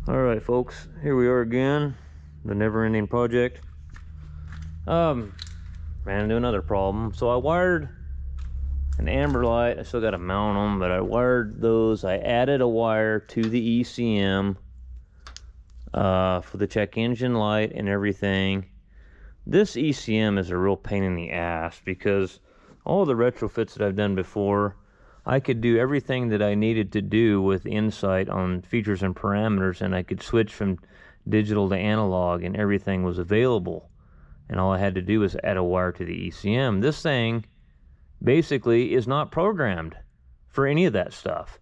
Alright folks, here we are again, the never-ending project. Ran into another problem. So I wired an amber light. I still got to mount them, but I wired those. I added a wire to the ECM for the check engine light and everything. This ECM is a real pain in the ass because all the retrofits that I've done before, I could do everything that I needed to do with Insight on features and parameters, and I could switch from digital to analog and everything was available. And all I had to do was add a wire to the ECM. This thing basically is not programmed for any of that stuff.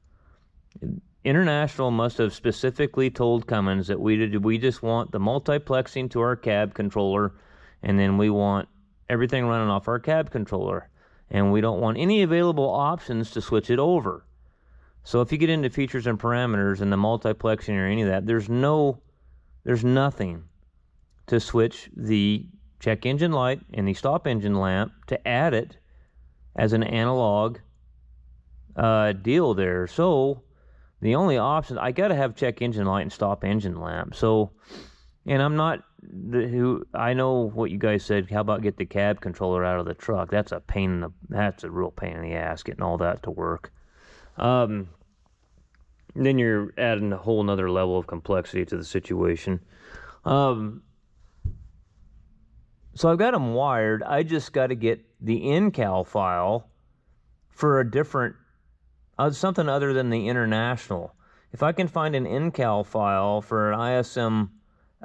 International must have specifically told Cummins that we just want the multiplexing to our cab controller, and then we want everything running off our cab controller. And we don't want any available options to switch it over. So if you get into features and parameters and the multiplexing or any of that, there's nothing to switch the check engine light and the stop engine lamp to add it as an analog deal there. So the only option, I got to have check engine light and stop engine lamp. So, and I'm not I know what you guys said. How about get the cab controller out of the truck? That's a real pain in the ass getting all that to work. Then you're adding a whole nother level of complexity to the situation. So I've got them wired. I just got to get the in-cal file for a different, something other than the international. If I can find an in-cal file for an ISM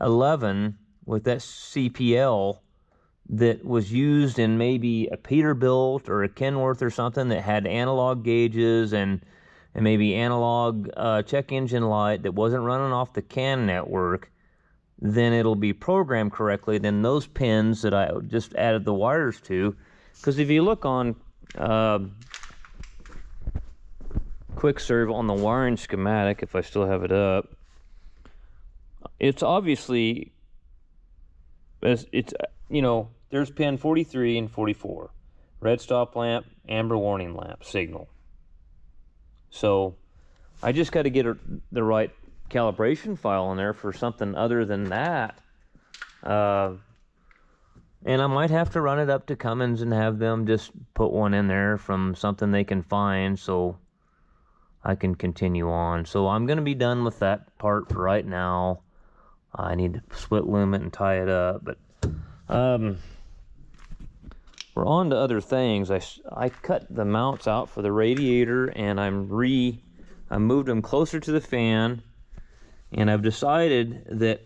11 with that CPL that was used in maybe a Peterbilt or a Kenworth or something that had analog gauges and maybe analog check engine light that wasn't running off the CAN network, then it'll be programmed correctly. Then those pins that I just added the wires to, because if you look on quick serve on the wiring schematic, if I still have it up, it's obviously, there's pin 43 and 44, red stop lamp, amber warning lamp signal. So I just got to get the right calibration file in there for something other than that. And I might have to run it up to Cummins and have them just put one in there from something they can find so I can continue on. So I'm going to be done with that part for right now. I need to split loom it and tie it up, but we're on to other things. I cut the mounts out for the radiator, and I moved them closer to the fan, and I've decided that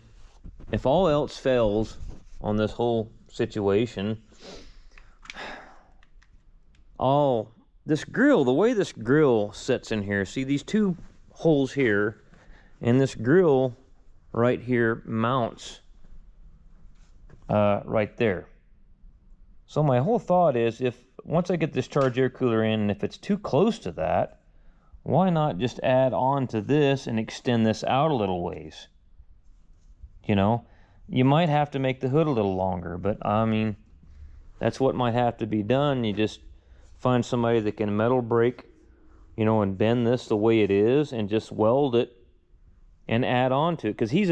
if all else fails on this whole situation, this grill, the way this grill sits in here, see these two holes here, and this grill right here mounts right there. So my whole thought is, once I get this charge air cooler in, and if it's too close to that, why not just add on to this and extend this out a little ways? You know, you might have to make the hood a little longer, but I mean, that's what might have to be done. You just find somebody that can metal brake, and bend this the way it is and just weld it and add on to it. Because he's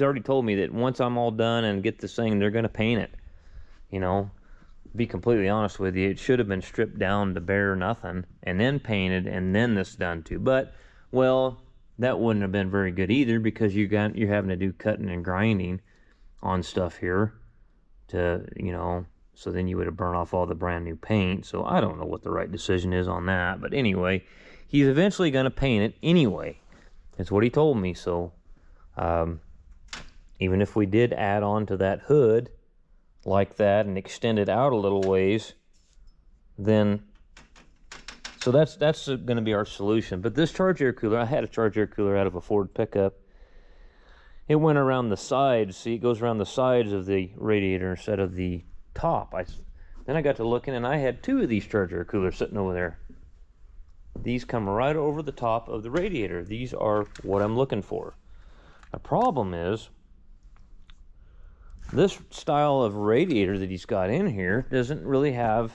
already told me that once I'm all done and get this thing, they're going to paint it. Be completely honest with you, it should have been stripped down to bare nothing and then painted and then this done too. But, well, that wouldn't have been very good either, because you're having to do cutting and grinding on stuff here to, so then you would have burned off all the brand new paint. So I don't know what the right decision is on that. But anyway, he's eventually going to paint it anyway. That's what he told me. So even if we did add on to that hood like that and extend it out a little ways, then so that's going to be our solution. But this charge air cooler, I had a charge air cooler out of a Ford pickup. It went around the sides. See, it goes around the sides of the radiator instead of the top. Then I got to looking, and I had two of these charge air coolers sitting over there. These come right over the top of the radiator. These are what I'm looking for. The problem is, this style of radiator that he's got in here doesn't really have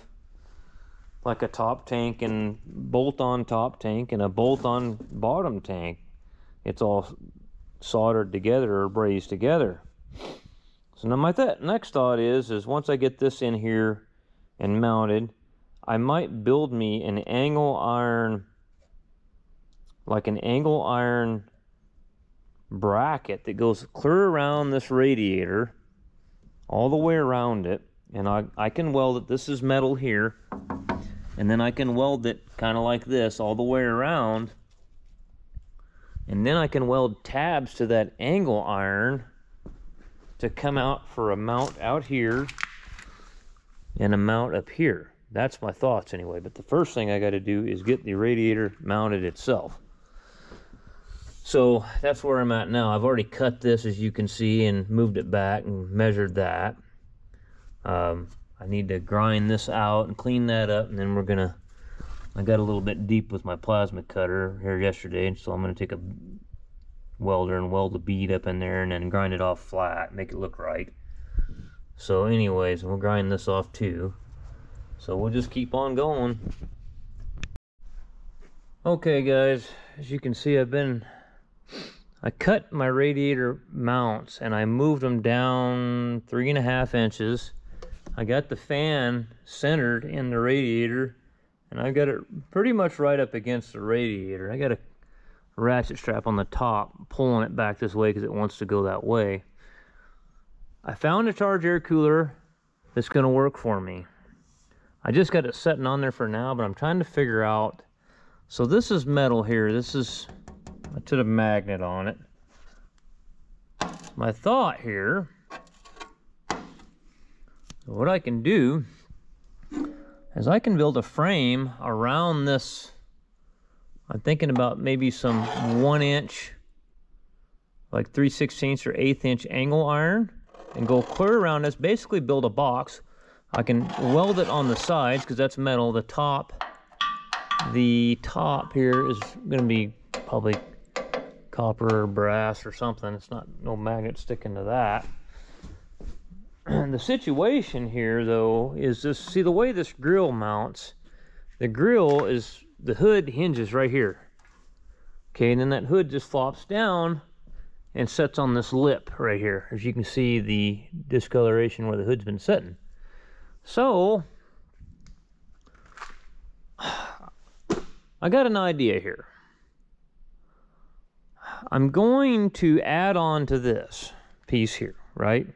like a top tank and bolt-on top tank and a bolt-on bottom tank. It's all soldered together or brazed together. So now my next thought is once I get this in here and mounted, I might build me an angle iron, like an angle iron bracket that goes clear around this radiator, all the way around it, and I can weld it. This is metal here, and then I can weld it kind of like this all the way around, and then I can weld tabs to that angle iron to come out for a mount out here and a mount up here. That's my thoughts anyway, but the first thing I got to do is get the radiator mounted itself. So that's where I'm at now. I've already cut this, as you can see, and moved it back and measured that. I need to grind this out and clean that up, and then we're gonna, I got a little bit deep with my plasma cutter here yesterday, so I'm gonna take a welder and weld the bead up in there and then grind it off flat, make it look right. So anyways, we'll grind this off too. So we'll just keep on going. Okay guys, as you can see, I cut my radiator mounts and I moved them down 3.5 inches. I got the fan centered in the radiator, and I got it pretty much right up against the radiator. I got a ratchet strap on the top pulling it back this way because it wants to go that way. I found a charge air cooler that's going to work for me. I just got it sitting on there for now, but I'm trying to figure out. So this is metal here. This is, I put a magnet on it. My thought here, what I can do is I can build a frame around this. I'm thinking about maybe some 1 inch, like 3/16 or 1/8 inch angle iron, and go clear around this, basically build a box. I can weld it on the sides because that's metal. The top here is going to be probably copper or brass or something. It's not no magnet sticking to that. And the situation here though is this, see the way this grill mounts, the grill is, the hood hinges right here. Okay, and then that hood just flops down and sets on this lip right here. As you can see, the discoloration where the hood's been sitting. So I got an idea here. I'm going to add on to this piece here, right?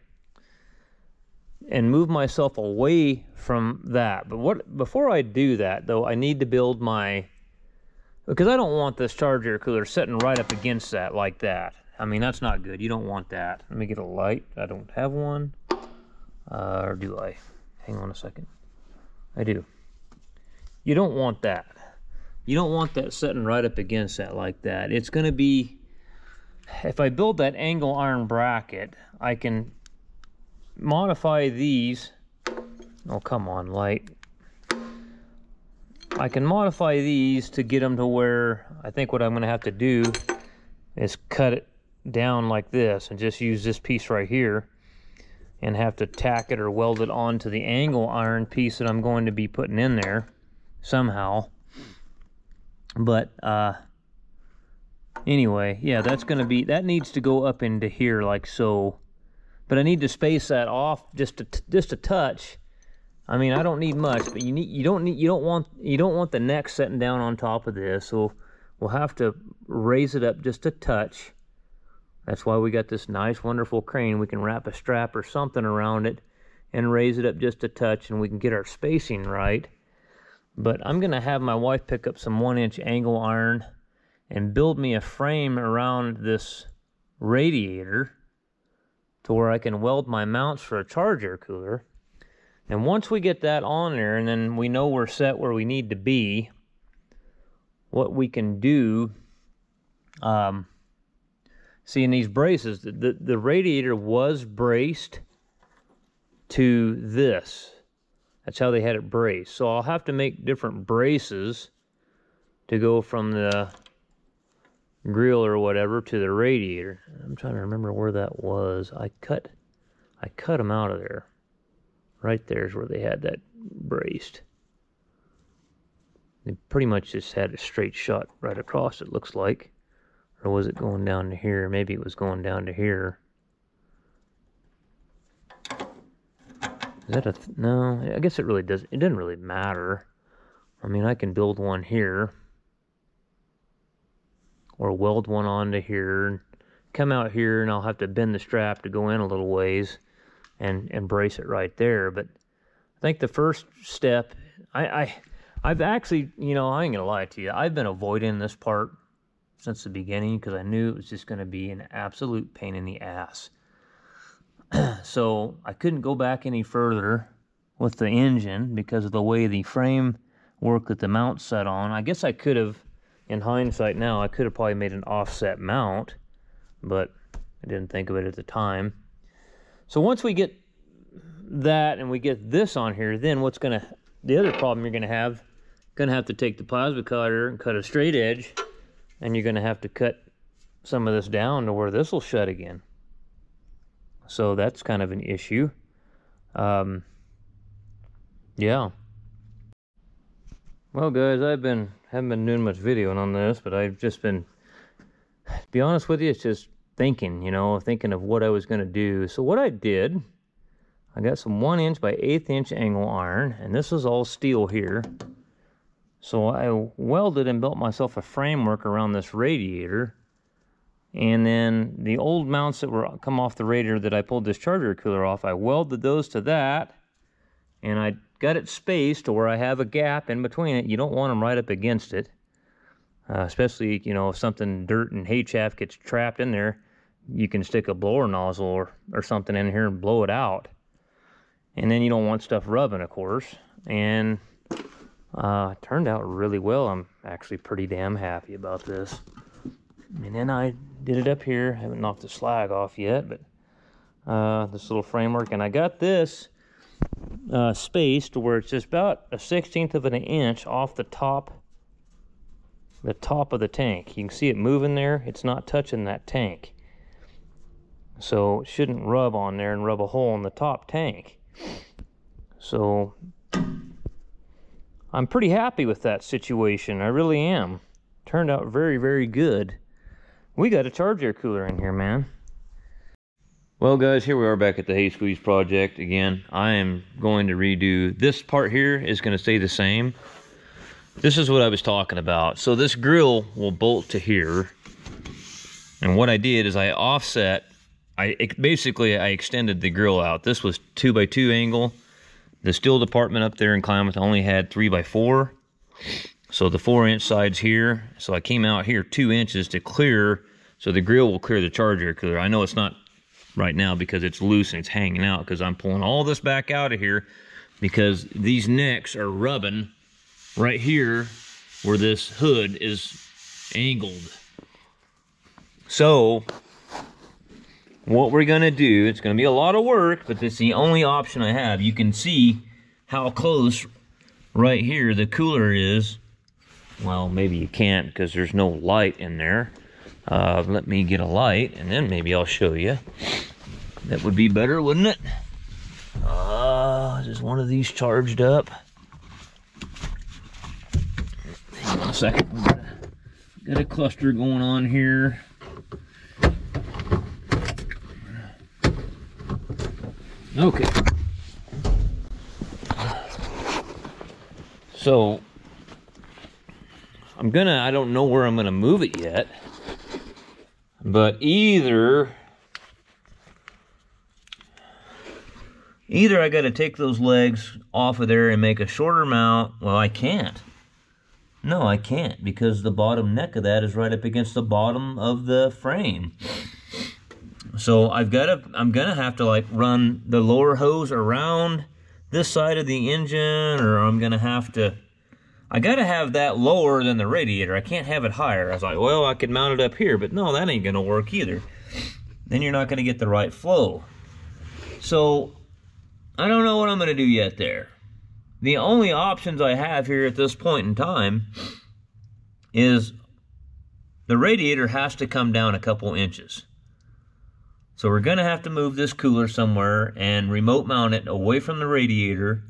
And move myself away from that. But before I do that though, I need to build my, because I don't want this charge air cooler sitting right up against that like that. I mean, that's not good. You don't want that. Let me get a light. I don't have one. Or do I? Hang on a second. I do. You don't want that. You don't want that sitting right up against that like that. It's going to be, if I build that angle iron bracket, I can modify these. Oh, come on, light. I can modify these to get them to where, I think what I'm going to have to do is cut it down like this and just use this piece right here and have to tack it or weld it onto the angle iron piece that I'm going to be putting in there somehow. But anyway, yeah, that's going to be, that needs to go up into here like so. But I need to space that off just a touch. I mean, I don't need much, but you don't want the neck sitting down on top of this. So we'll have to raise it up just a touch. That's why we got this nice, wonderful crane. We can wrap a strap or something around it and raise it up just a touch, and we can get our spacing right. But I'm gonna have my wife pick up some 1 inch angle iron and build me a frame around this radiator to where I can weld my mounts for a charge air cooler. And once we get that on there, and then we know we're set where we need to be, what we can do, see in these braces, the radiator was braced to this. That's how they had it braced. So I'll have to make different braces to go from the grill or whatever to the radiator. I'm trying to remember where that was. I cut them out of there. Right there's where they had that braced. They pretty much just had a straight shot right across, it looks like. Or was it going down to here? Maybe it was going down to here. Is that a... no, I guess it really does. It doesn't really matter. I mean, I can build one here. Or weld one onto here. And come out here and I'll have to bend the strap to go in a little ways. And brace it right there. But I think the first step... I've actually, you know, I ain't gonna lie to you. I've been avoiding this part since the beginning because I knew it was just gonna be an absolute pain in the ass. So I couldn't go back any further with the engine because of the way the frame work that the mount's set on. I guess I could have, in hindsight now, I could have probably made an offset mount, but I didn't think of it at the time. So once we get that and we get this on here, then the other problem you're gonna have to take the plasma cutter and cut a straight edge, and you're gonna have to cut some of this down to where this will shut again. So that's kind of an issue. Yeah. Well, guys, haven't been doing much videoing on this, but I've just been, to be honest with you, it's just thinking, you know, thinking of what I was gonna do. So what I did, I got some 1" by 1/8 inch angle iron, and this is all steel here. So I welded and built myself a framework around this radiator. And then the old mounts that were come off the radiator that I pulled this charger cooler off, I welded those to that. And I got it spaced to where I have a gap in between it. You don't want them right up against it. Especially, you know, if something, dirt and hay chaff gets trapped in there, you can stick a blower nozzle or something in here and blow it out. And then you don't want stuff rubbing, of course. And it turned out really well. I'm actually pretty damn happy about this. And then I did it up here. I haven't knocked the slag off yet, but this little framework. And I got this spaced to where it's just about 1/16 of an inch off the top of the tank. You can see it moving there. It's not touching that tank. So it shouldn't rub on there and rub a hole in the top tank. So I'm pretty happy with that situation. I really am. Turned out very, very good. We got a charge air cooler in here, man. Well, guys, here we are back at the hay squeeze project again. I am going to redo this part here. Is going to stay the same. This is what I was talking about. So this grill will bolt to here. And what I did is I offset. Basically I extended the grill out. This was 2x2 angle. The steel department up there in Klamath only had 3x4. So the 4-inch side's here. So I came out here 2 inches to clear, so the grill will clear the charge air cooler. I know it's not right now because it's loose and it's hanging out, because I'm pulling all this back out of here because these necks are rubbing right here where this hood is angled. So what we're gonna do, it's gonna be a lot of work, but it's the only option I have. You can see how close right here the cooler is. Well, maybe you can't because there's no light in there. Let me get a light and then maybe I'll show you. That would be better, wouldn't it? Is one of these charged up? Hang on a second. Got a cluster going on here. Okay. So I don't know where I'm gonna move it yet, but either I gotta take those legs off of there and make a shorter mount. Well, I can't. No, I can't, because the bottom neck of that is right up against the bottom of the frame. So I'm gonna have to like run the lower hose around this side of the engine, or I gotta have that lower than the radiator. I can't have it higher. I was like, well, I could mount it up here, but no, that ain't gonna work either. Then you're not gonna get the right flow. So I don't know what I'm gonna do yet there. The only options I have here at this point in time is the radiator has to come down a couple inches. So we're gonna have to move this cooler somewhere and remote mount it away from the radiator,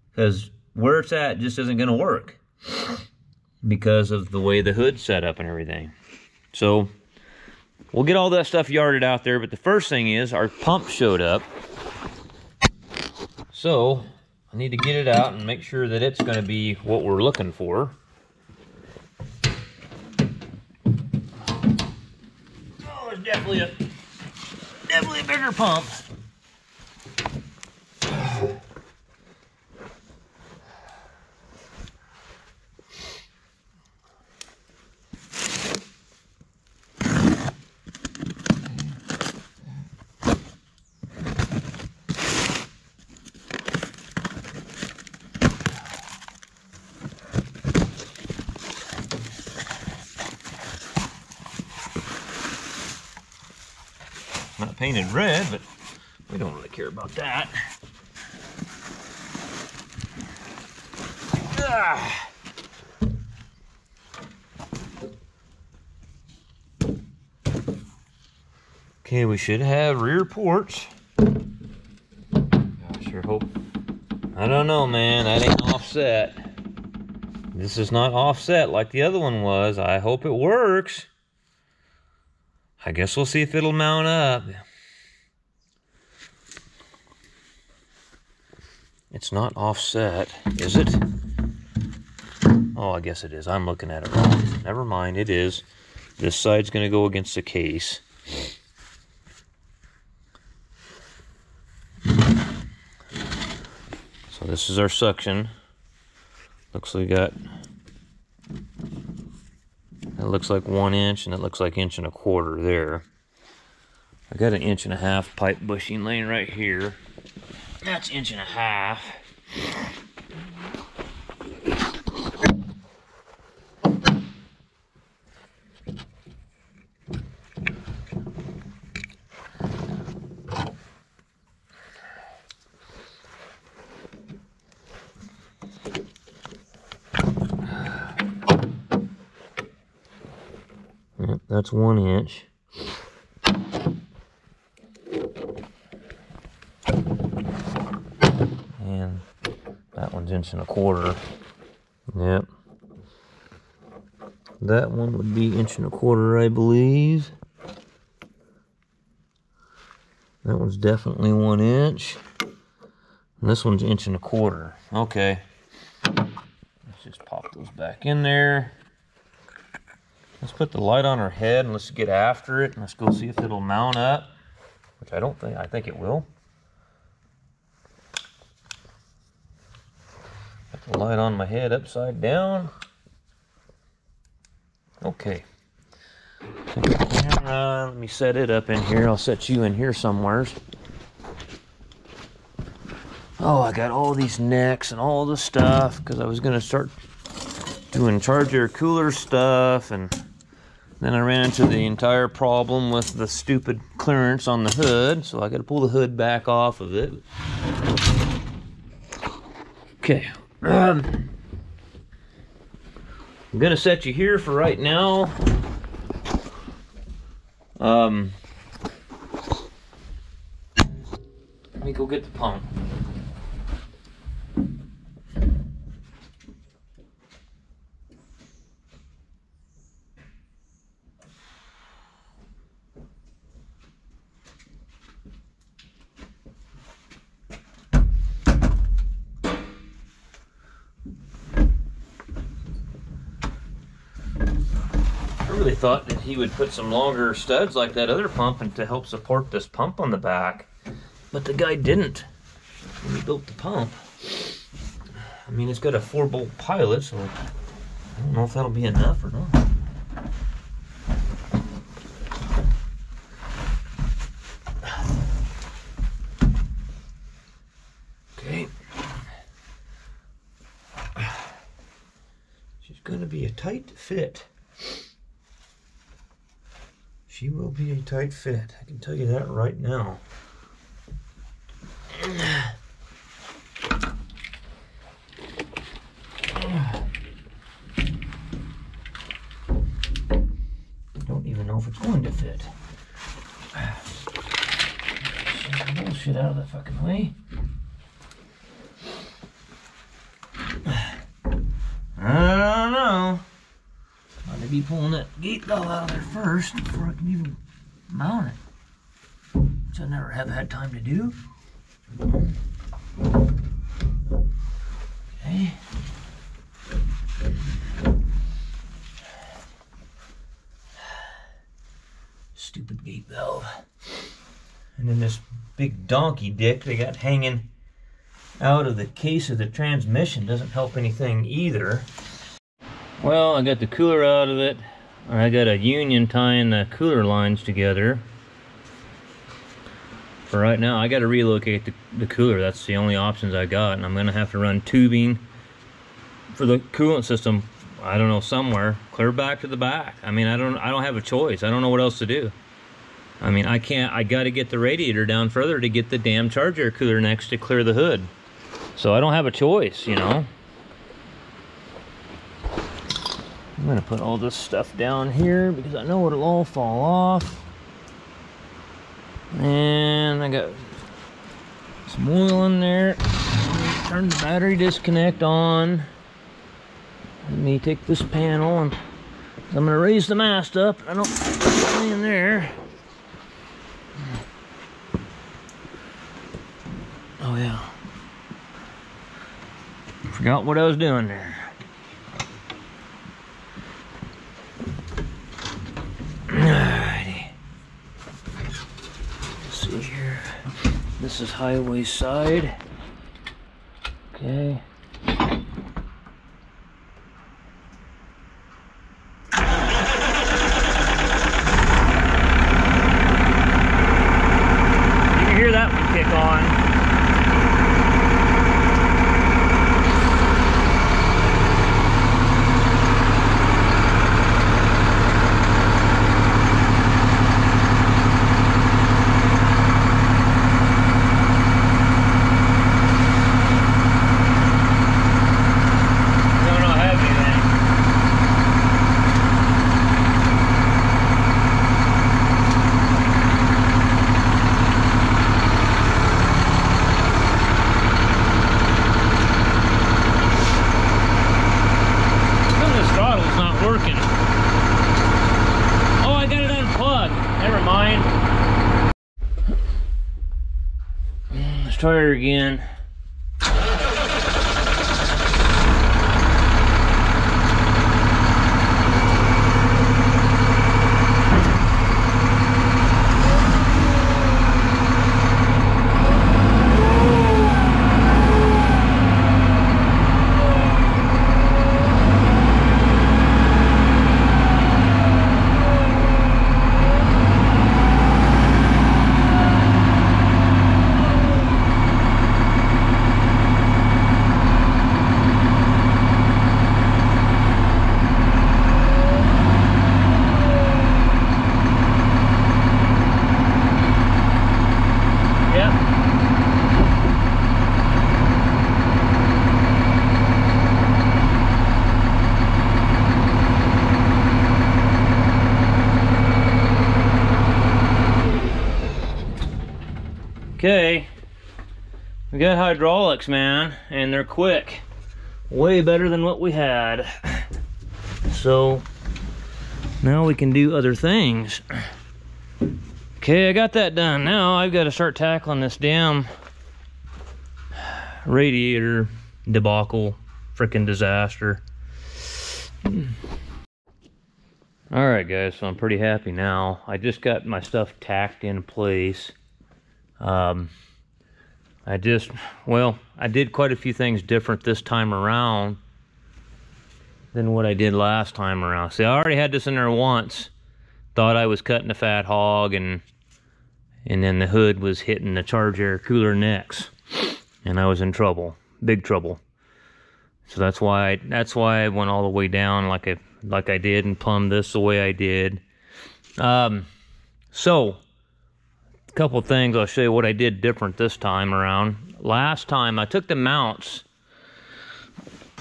because where it's at just isn't gonna work because of the way the hood's set up and everything. So we'll get all that stuff yarded out there, but the first thing is our pump showed up. So I need to get it out and make sure that it's going to be what we're looking for. Oh, it's definitely a bigger pump. Not painted red, but we don't really care about that. Ah. Okay, we should have rear ports. I sure hope. I don't know, man. That ain't offset. This is not offset like the other one was. I hope it works. I guess we'll see if it'll mount up. It's not offset, is it? Oh, I guess it is. I'm looking at it wrong. Never mind, it is. This side's going to go against the case. So this is our suction. Looks like we got... It looks like 1 inch, and it looks like 1 1/4 inches there. I got an 1.5 inch pipe bushing laying right here. That's 1.5 inches. Yep, that's 1 inch. And that one's 1.25 inches. Yep. That one would be 1.25 inches, I believe. That one's definitely 1 inch. And this one's 1.25 inches. Okay. Let's just pop those back in there. Let's put the light on our head and let's get after it and let's go see if it'll mount up, which I think it will. Put the light on my head upside down. Okay. Let me set it up in here. I'll set you in here somewhere. Oh, I got all these necks and all the stuff because I was going to start doing charger cooler stuff, and then I ran into the entire problem with the stupid clearance on the hood, so I got to pull the hood back off of it. Okay. I'm going to set you here for right now. Let me go get the pump. I really thought that he would put some longer studs like that other pump and to help support this pump on the back, but the guy didn't when he built the pump. I mean, it's got a 4-bolt pilot, so I don't know if that'll be enough or not. Okay. She's going to be a tight fit. She will be a tight fit. I can tell you that right now. Don't even know if it's going to fit. Get the bullshit out of the fucking way. I don't know. I'll be pulling that gate valve out of there first before I can even mount it, which I never have had time to do. Okay. Stupid gate valve. And then this big donkey dick they got hanging out of the case of the transmission doesn't help anything either. Well, I got the cooler out of it. I got a union tying the cooler lines together. For right now, I got to relocate the cooler. That's the only options I got, and I'm gonna have to run tubing for the coolant system. I don't know, somewhere clear back to the back. I mean, I don't have a choice. I don't know what else to do. I mean, I got to get the radiator down further to get the damn charge air cooler next to clear the hood. So I don't have a choice, you know. I'm gonna put all this stuff down here because I know it'll all fall off. And I got some oil in there. Turn the battery disconnect on. Let me take this panel and I'm gonna raise the mast up. I don't stay in there. Oh yeah. Forgot what I was doing there. Alrighty. Let's see here. This is highway side. Okay. Try her again. Okay, we got hydraulics, man, and they're quick. Way better than what we had. So now we can do other things. Okay, I got that done. Now I've got to start tackling this damn radiator debacle, freaking disaster. All right, guys, so I'm pretty happy now. I just got my stuff tacked in place. I did quite a few things different this time around than what I did last time around. See, I already had this in there once. Thought I was cutting a fat hog, and then the hood was hitting the charge air cooler necks, and I was in trouble, big trouble. So that's why I went all the way down like I did and plumbed this the way I did. So a couple things I'll show you what I did different this time around. Last time I took the mounts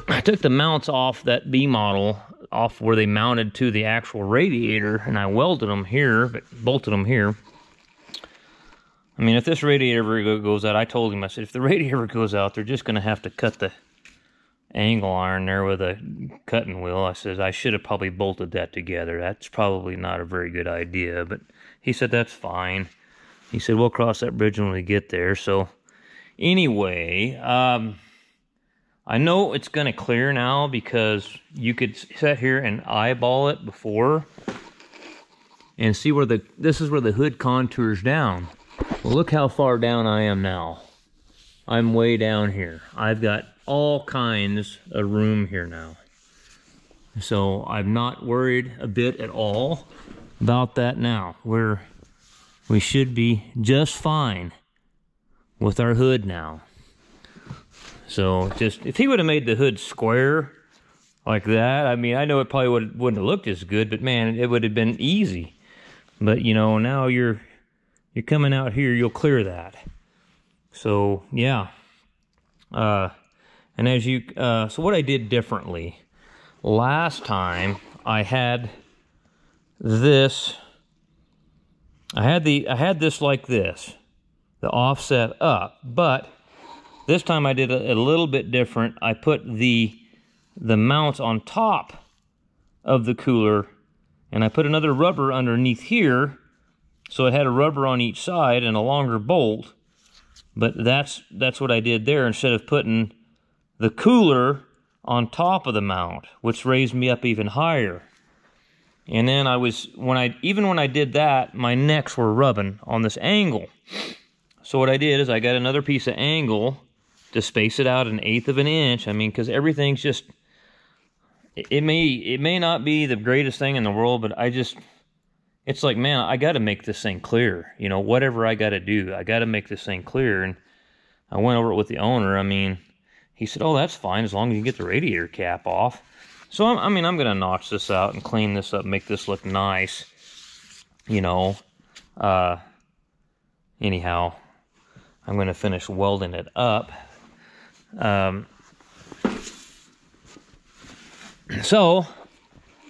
off that B model, off where they mounted to the actual radiator, and I welded them here, but bolted them here. I mean, if this radiator ever goes out, I told him, I said, if the radiator goes out, they're just going to have to cut the angle iron there with a cutting wheel. I said, I should have probably bolted that together. That's probably not a very good idea, but he said, that's fine. He said, we'll cross that bridge when we get there. So anyway, I know it's going to clear now because you could sit here and eyeball it before and see where this is where the hood contours down. Well, look how far down I am now. I'm way down here. I've got all kinds of room here now. So I'm not worried a bit at all about that now. We should be just fine with our hood now. So just, if he would have made the hood square like that, I mean, I know it probably wouldn't have looked as good, but man, it would have been easy. But you know, now you're coming out here, you'll clear that. So yeah. And as you, so what I did differently, last time I had this, I had this like this, the offset up, but this time I did a little bit different. I put the mounts on top of the cooler, and I put another rubber underneath here, so it had a rubber on each side and a longer bolt. But that's what I did there, instead of putting the cooler on top of the mount, which raised me up even higher. And then even when I did that, my necks were rubbing on this angle. So what I did is I got another piece of angle to space it out 1/8 of an inch. I mean, because everything's just, it may not be the greatest thing in the world, but it's like, man, I got to make this thing clear. You know, whatever I got to do, I got to make this thing clear. And I went over it with the owner. I mean, he said, oh, that's fine as long as you get the radiator cap off. So, I'm going to notch this out and clean this up, make this look nice. You know, anyhow, I'm going to finish welding it up. So,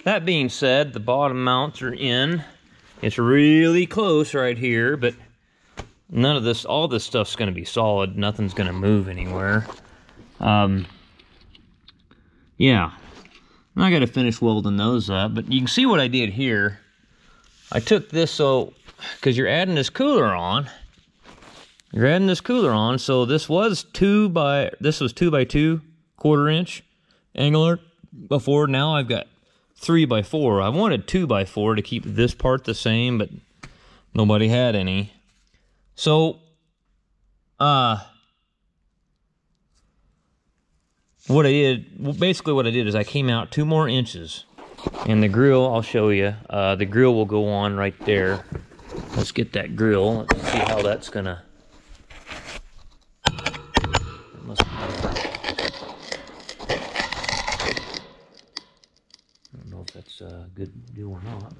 that being said, the bottom mounts are in. It's really close right here, but none of this, all this stuff's going to be solid. Nothing's going to move anywhere. Yeah. I got to finish welding those up, but you can see what I did here. I took this, so, because you're adding this cooler on. You're adding this cooler on, so this was 2 by 2 1/4-inch angular before. Now I've got 3 by 4. I wanted 2 by 4 to keep this part the same, but nobody had any. So, basically what I did is I came out 2 more inches, and the grill, I'll show you, the grill will go on right there. Let's get that grill, let's see how that's gonna, I don't know if that's a good deal or not.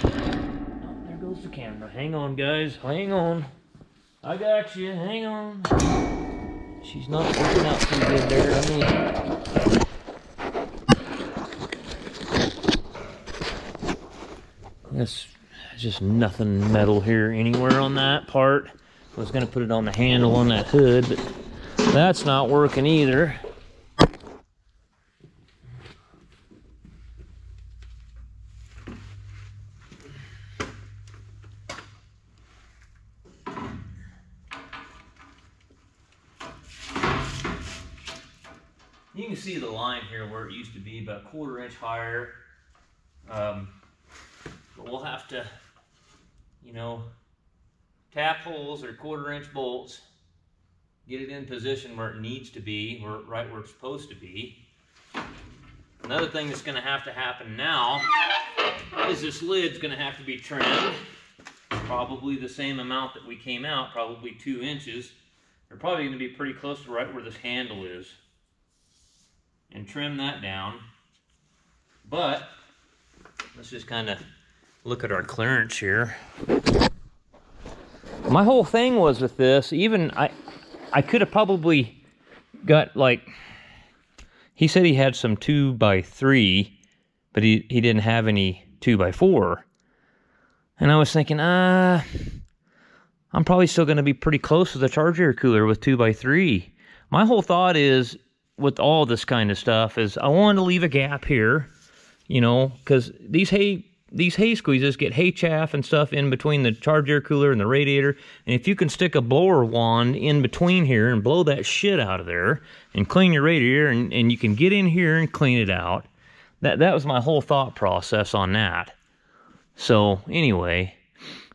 Oh, there goes the camera. Hang on, guys, hang on. I got you, hang on. She's not working out too good there, I mean. That's just nothing metal here anywhere on that part. I was going to put it on the handle on that hood, but that's not working either. You can see the line here where it used to be about 1/4 inch higher. But we'll have to, you know, tap holes or 1/4 inch bolts, get it in position where it needs to be, right where it's supposed to be. Another thing that's going to happen now is this lid's going to have to be trimmed. Probably the same amount that we came out, probably 2 inches. They're probably going to be pretty close to right where this handle is. And trim that down. But let's just kind of look at our clearance here. My whole thing was with this, even I could have probably got, like, he said he had some 2 by 3, but he didn't have any 2 by 4. And I was thinking, I'm probably still going to be pretty close to the charge air cooler with 2 by 3. My whole thought is, with all this kind of stuff, is I wanted to leave a gap here, you know, because these hay these hay squeezes get hay chaff and stuff in between the charge air cooler and the radiator, and if you can stick a blower wand in between here and blow that shit out of there and clean your radiator, and you can get in here and clean it out. That was my whole thought process on that. So anyway,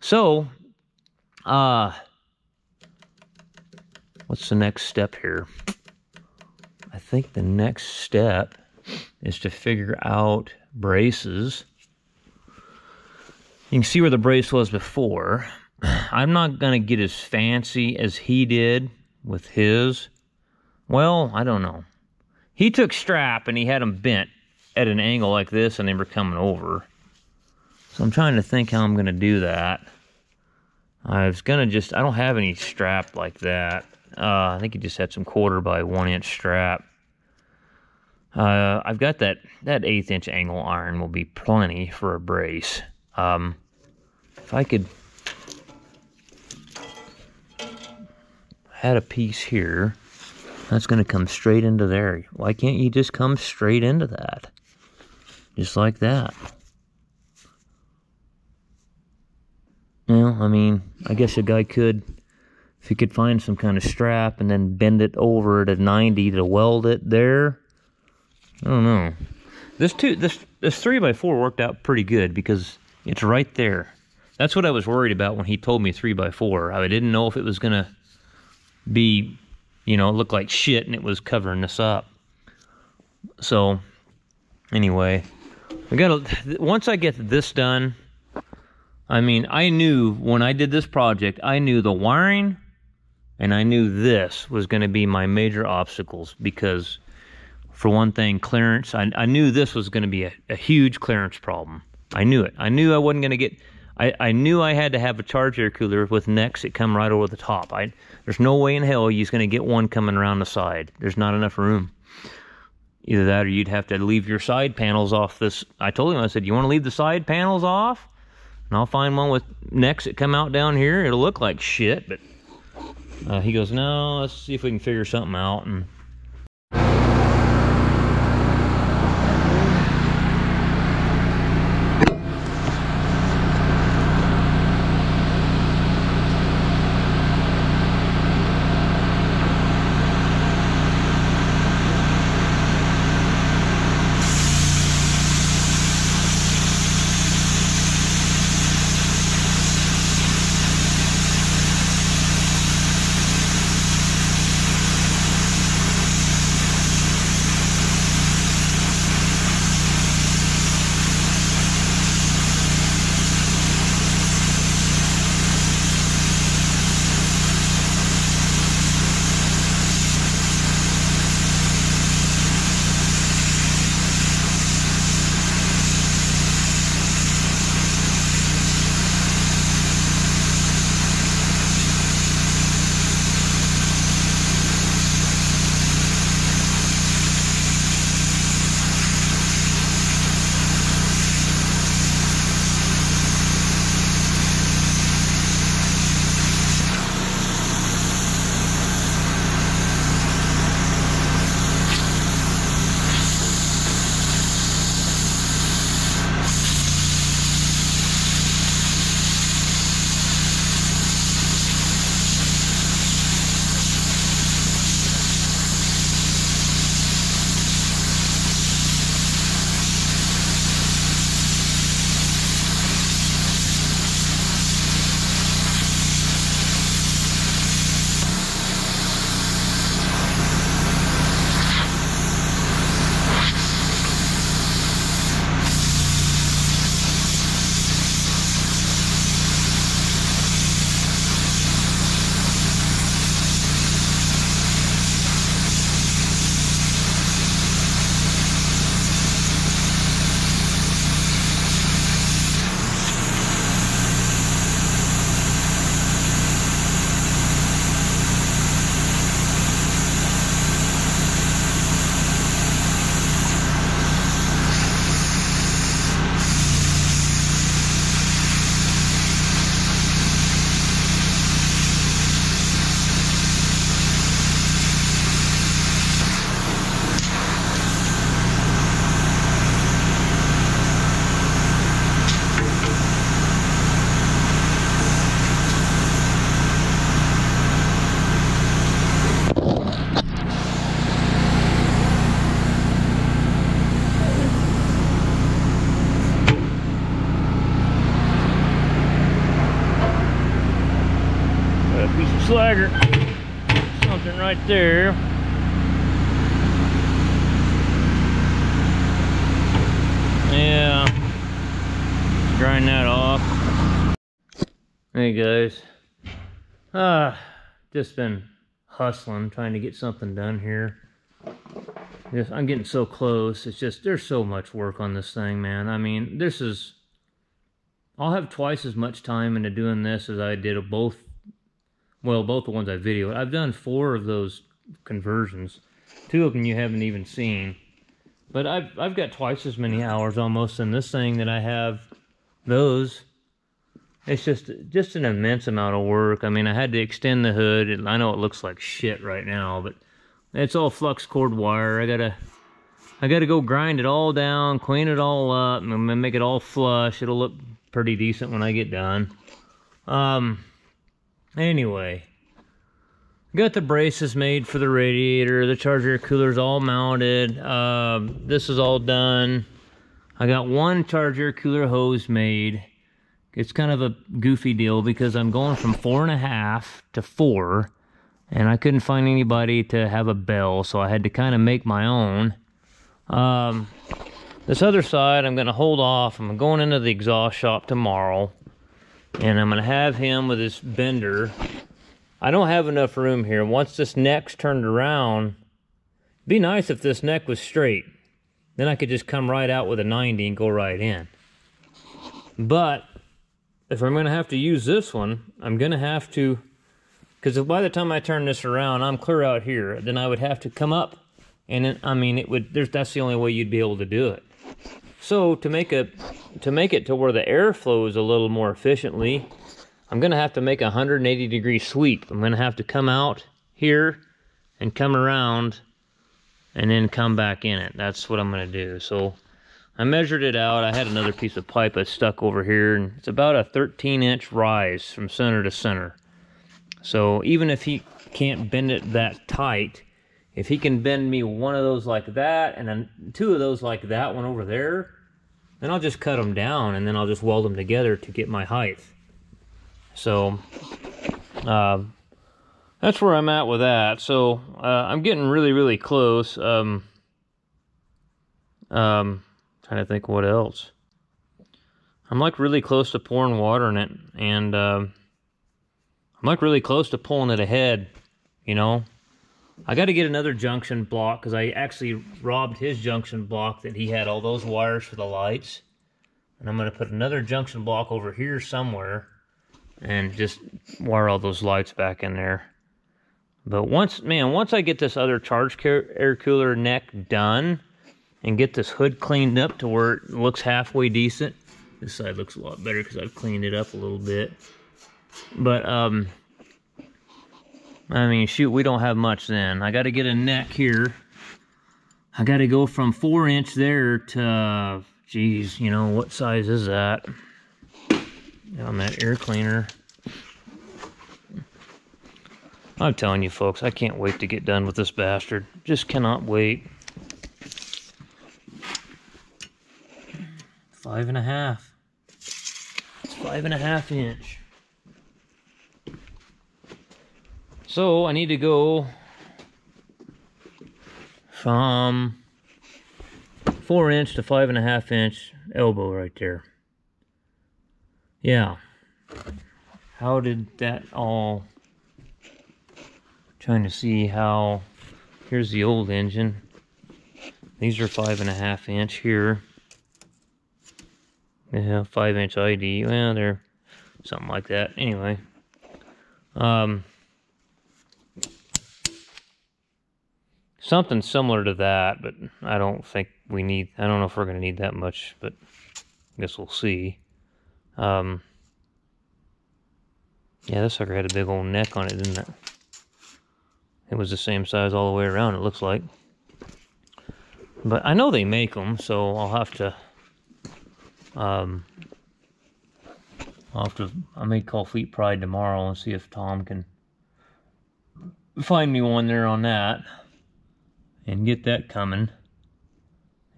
so what's the next step here? I think the next step is to figure out braces. You can see where the brace was before. I'm not gonna get as fancy as he did with his. Well, I don't know. He took strap and he had them bent at an angle like this, and they were coming over. So I'm trying to think how I'm gonna do that. I was gonna just, I don't have any strap like that. I think he just had some 1/4 by 1 inch strap. I've got that 1/8 inch angle iron will be plenty for a brace. If I could had a piece here, that's going to come straight into there. Why can't you just come straight into that? Just like that. Well, I mean, I guess a guy could, if he could find some kind of strap and then bend it over at a 90 to weld it there. I don't know. This 3x4 worked out pretty good because it's right there. That's what I was worried about when he told me 3x4. I didn't know if it was gonna be, you know, look like shit and it was covering this up. So anyway, once I get this done, I mean, I knew when I did this project, I knew the wiring and I knew this was gonna be my major obstacles because, for one thing, clearance. I knew this was gonna be a huge clearance problem. I knew it. I knew I wasn't gonna get, I knew I had to have a charge air cooler with necks that come right over the top. There's no way in hell you're gonna get one coming around the side. There's not enough room. Either that or you'd have to leave your side panels off this. I told him, I said, you wanna leave the side panels off? And I'll find one with necks that come out down here. It'll look like shit, but he goes, no, let's see if we can figure something out. And slagger. Something right there. Yeah. Grind that off. Hey guys. Just been hustling, trying to get something done here. I'm getting so close. It's just, there's so much work on this thing, man. I mean, I'll have twice as much time into doing this as I did of both the ones I videoed. I've done 4 of those conversions. 2 of them you haven't even seen. But I've got twice as many hours almost in this thing that I have those. It's just an immense amount of work. I mean, I had to extend the hood. I know it looks like shit right now, but it's all flux cord wire. I gotta go grind it all down, clean it all up, and make it all flush. It'll look pretty decent when I get done. Anyway, got the braces made for the radiator. The charger cooler's all mounted. This is all done. I got one charger cooler hose made. It's kind of a goofy deal because I'm going from 4.5 to 4, and I couldn't find anybody to have a bell, so I had to kind of make my own. This other side, I'm going to hold off. I'm going into the exhaust shop tomorrow, and I'm going to have him with his bender. I don't have enough room here. Once this neck's turned around, it'd be nice if this neck was straight. Then I could just come right out with a 90 and go right in. But if I'm going to have to use this one, I'm going to have to, because by the time I turn this around, I'm clear out here. Then I would have to come up, and then, I mean, that's the only way you'd be able to do it. So to make it to where the air flows a little more efficiently, I'm going to have to make a 180-degree sweep. I'm going to have to come out here and come around and then come back in it. That's what I'm going to do. So I measured it out. I had another piece of pipe I stuck over here, and it's about a 13-inch rise from center to center. So even if he can't bend it that tight, if he can bend me one of those like that and then 2 of those like that one over there, then I'll just cut them down and then I'll just weld them together to get my height. So that's where I'm at with that. So I'm getting really, really close. Trying to think what else. I'm like really close to pouring water in it, and I'm like really close to pulling it ahead, you know. I got to get another junction block because I actually robbed his junction block that he had all those wires for the lights. And I'm going to put another junction block over here somewhere and just wire all those lights back in there. But once I get this other air cooler neck done and get this hood cleaned up to where it looks halfway decent. This side looks a lot better because I've cleaned it up a little bit. But, I mean, shoot, we don't have much then. I got to get a neck here. I got to go from 4-inch there to, geez, you know, what size is that? On that air cleaner. I'm telling you, folks, I can't wait to get done with this bastard. Just cannot wait. 5.5. It's 5.5 inch. So I need to go from 4-inch to 5.5 inch elbow right there. Yeah. How did that all... Trying to see how... Here's the old engine. These are 5.5 inch here. Yeah, 5-inch ID. Well, they're something like that. Anyway. Something similar to that, but I don't think we need... I don't know if we're going to need that much, but I guess we'll see. Yeah, this sucker had a big old neck on it, didn't it? It was the same size all the way around, it looks like. But I know they make them, so I'll have to... I may call Fleet Pride tomorrow and see if Tom can find me one there on that and get that coming.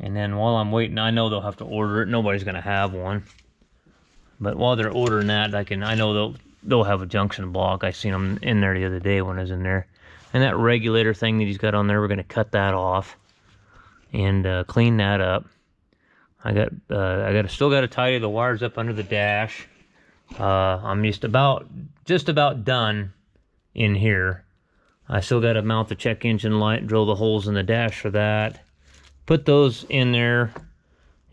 And then while I'm waiting, I know they'll have to order it. Nobody's gonna have one. But while they're ordering that, I know they'll have a junction block. I seen them in there the other day when I was in there. And that regulator thing that he's got on there, we're going to cut that off and clean that up. Still got to tidy the wires up under the dash. I'm just about done in here. I still got to mount the check engine light, drill the holes in the dash for that, put those in there,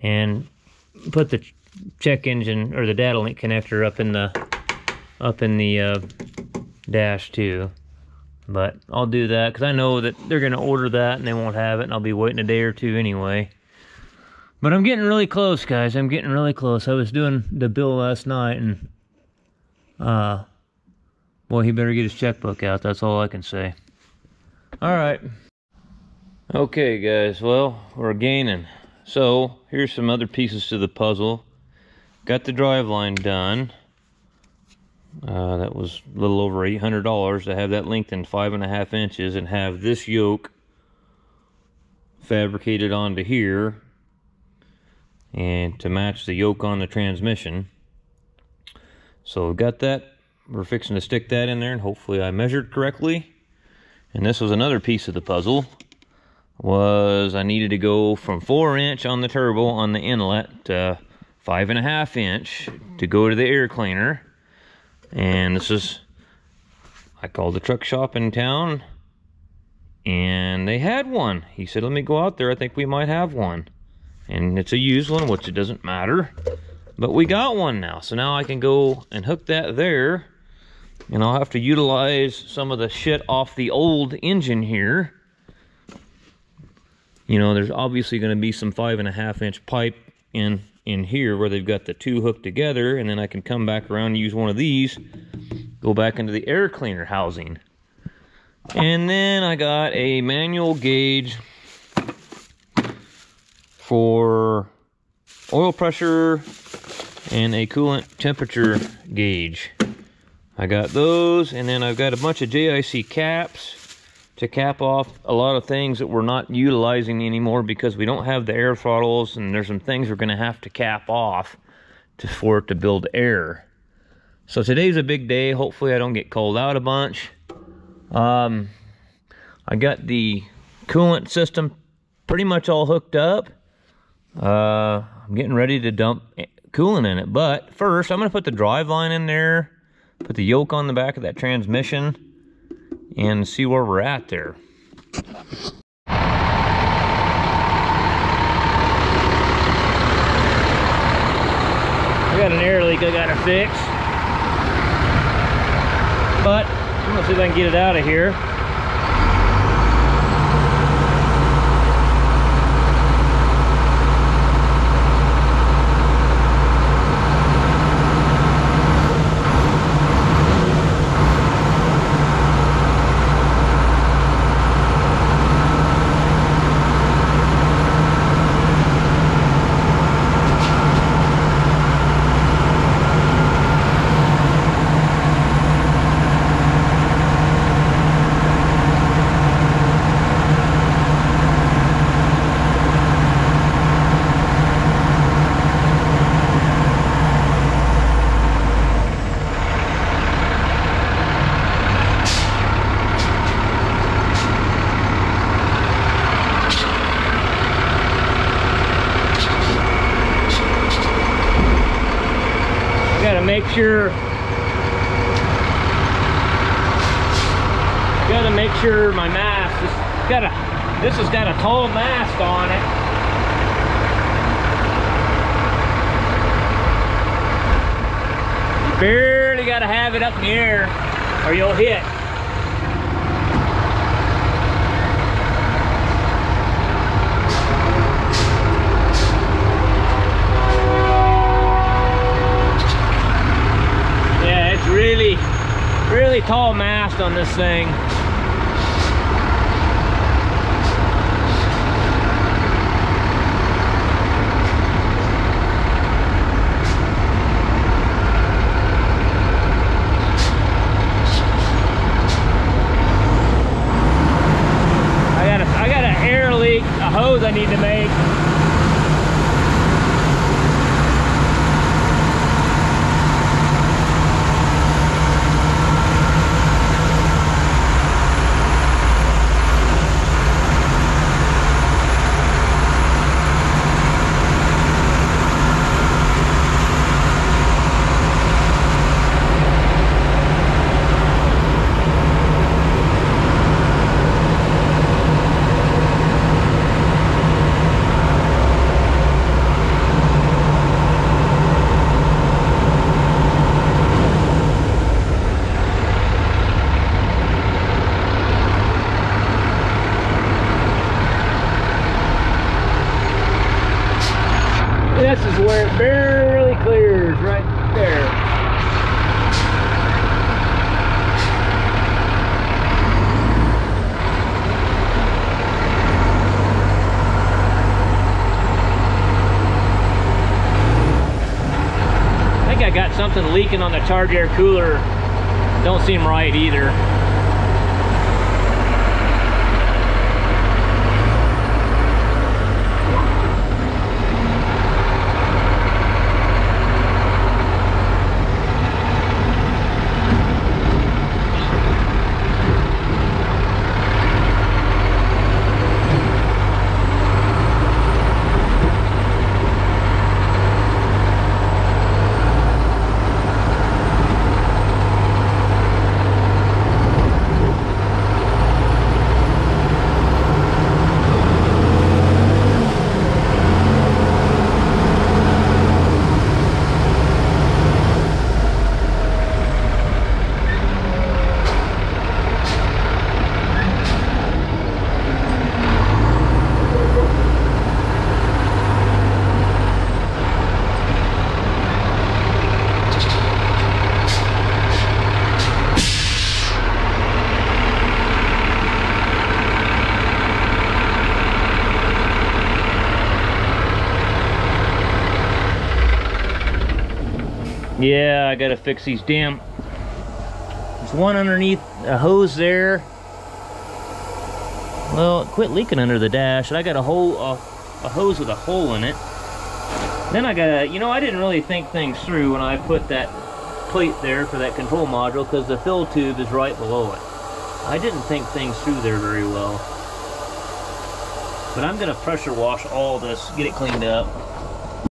and put the check engine or the data link connector up in the dash too. But I'll do that because I know that they're going to order that and they won't have it, and I'll be waiting a day or two anyway. But I'm getting really close, guys. I'm getting really close. I was doing the bill last night, and boy, he better get his checkbook out. That's all I can say. All right. Okay, guys. Well, we're gaining. So here's some other pieces to the puzzle. Got the driveline done. That was a little over $800 to have that lengthened 5.5 inches and have this yoke fabricated onto here and to match the yoke on the transmission. So we've got that. We're fixing to stick that in there, and hopefully I measured correctly. And this was another piece of the puzzle. Was I needed to go from 4-inch on the turbo on the inlet to 5.5 inch to go to the air cleaner. And this is, I called the truck shop in town and they had one. He said, let me go out there, I think we might have one. And it's a used one, which it doesn't matter, but we got one now. So now I can go and hook that there, and I'll have to utilize some of the shit off the old engine here. You know, there's obviously going to be some 5.5 inch pipe in here where they've got the two hooked together, and then I can come back around and use one of these, go back into the air cleaner housing. And then I got a manual gauge for oil pressure and a coolant temperature gauge. I got those, and then I've got a bunch of JIC caps to cap off a lot of things that we're not utilizing anymore because we don't have the air throttles, and there's some things we're going to have to cap off for it to build air. So today's a big day. Hopefully I don't get cold out a bunch. I got the coolant system pretty much all hooked up. I'm getting ready to dump coolant in it, but first I'm going to put the drive line in there, put the yoke on the back of that transmission, and see where we're at there. I got an air leak I gotta fix, but I'm gonna see if I can get it out of here. Gotta make sure my mast this has got a tall mast on it. You barely gotta have it up in the air or you'll hit. Really tall mast on this thing. I got an air leak, a hose I need to make. something leaking on the charge air cooler. Don't seem right either. Yeah, I gotta fix these damn. There's one underneath a hose there. Well, it quit leaking under the dash, and I got a hose with a hole in it. Then I gotta, you know, I didn't really think things through when I put that plate there for that control module, because the fill tube is right below it. I didn't think things through there very well. But I'm gonna pressure wash all this, get it cleaned up.